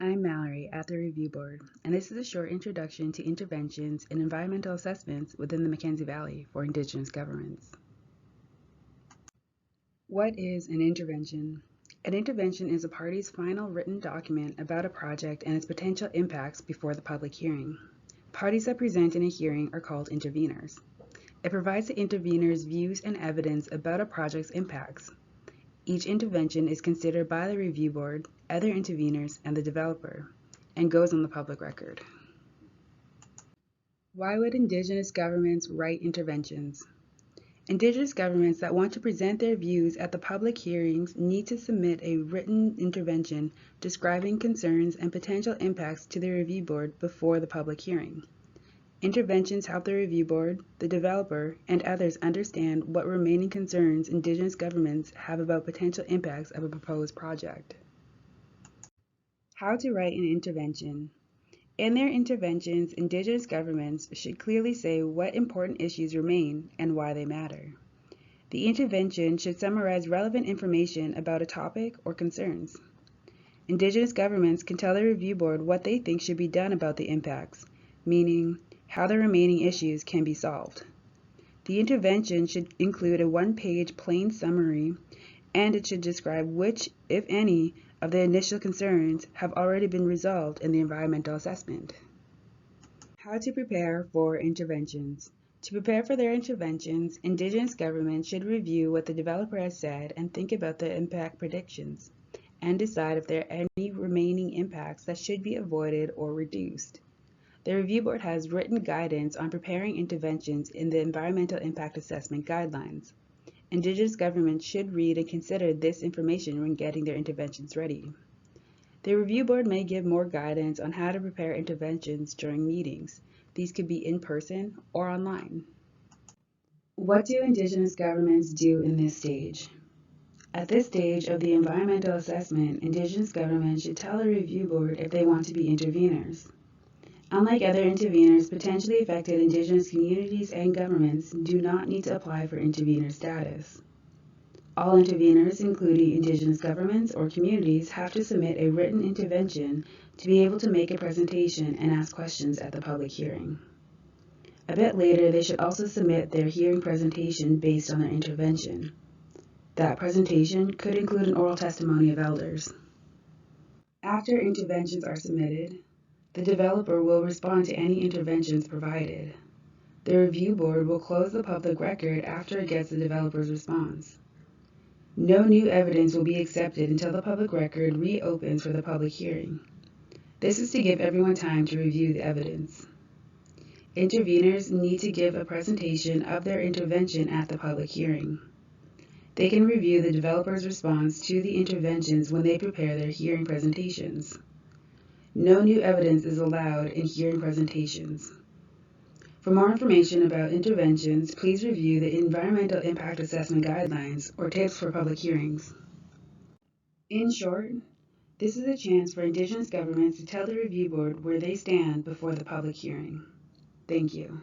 I'm Mallory at the Review Board, and this is a short introduction to interventions and environmental assessments within the Mackenzie Valley for Indigenous governments. What is an intervention? An intervention is a party's final written document about a project and its potential impacts before the public hearing. Parties that present in a hearing are called interveners. It provides the intervener's views and evidence about a project's impacts. Each intervention is considered by the review board, other interveners, and the developer, and goes on the public record. Why would Indigenous governments write interventions? Indigenous governments that want to present their views at the public hearings need to submit a written intervention describing concerns and potential impacts to the review board before the public hearing. Interventions help the review board, the developer, and others understand what remaining concerns Indigenous governments have about potential impacts of a proposed project. How to write an intervention. In their interventions, Indigenous governments should clearly say what important issues remain and why they matter. The intervention should summarize relevant information about a topic or concerns. Indigenous governments can tell the review board what they think should be done about the impacts, meaning how the remaining issues can be solved. The intervention should include a one-page plain summary, and it should describe which, if any, of the initial concerns have already been resolved in the environmental assessment. How to prepare for interventions. To prepare for their interventions, Indigenous governments should review what the developer has said and think about the impact predictions, and decide if there are any remaining impacts that should be avoided or reduced. The Review Board has written guidance on preparing interventions in the Environmental Impact Assessment Guidelines. Indigenous governments should read and consider this information when getting their interventions ready. The Review Board may give more guidance on how to prepare interventions during meetings. These could be in person or online. What do Indigenous governments do in this stage? At this stage of the environmental assessment, Indigenous governments should tell the Review Board if they want to be interveners. Unlike other interveners, potentially affected Indigenous communities and governments do not need to apply for intervener status. All interveners, including Indigenous governments or communities, have to submit a written intervention to be able to make a presentation and ask questions at the public hearing. A bit later, they should also submit their hearing presentation based on their intervention. That presentation could include an oral testimony of elders. After interventions are submitted, the developer will respond to any interventions provided. The review board will close the public record after it gets the developer's response. No new evidence will be accepted until the public record reopens for the public hearing. This is to give everyone time to review the evidence. Interveners need to give a presentation of their intervention at the public hearing. They can review the developer's response to the interventions when they prepare their hearing presentations. No new evidence is allowed in hearing presentations. For more information about interventions, please review the Environmental Impact Assessment Guidelines or Tips for Public Hearings. In short, this is a chance for Indigenous governments to tell the review board where they stand before the public hearing. Thank you.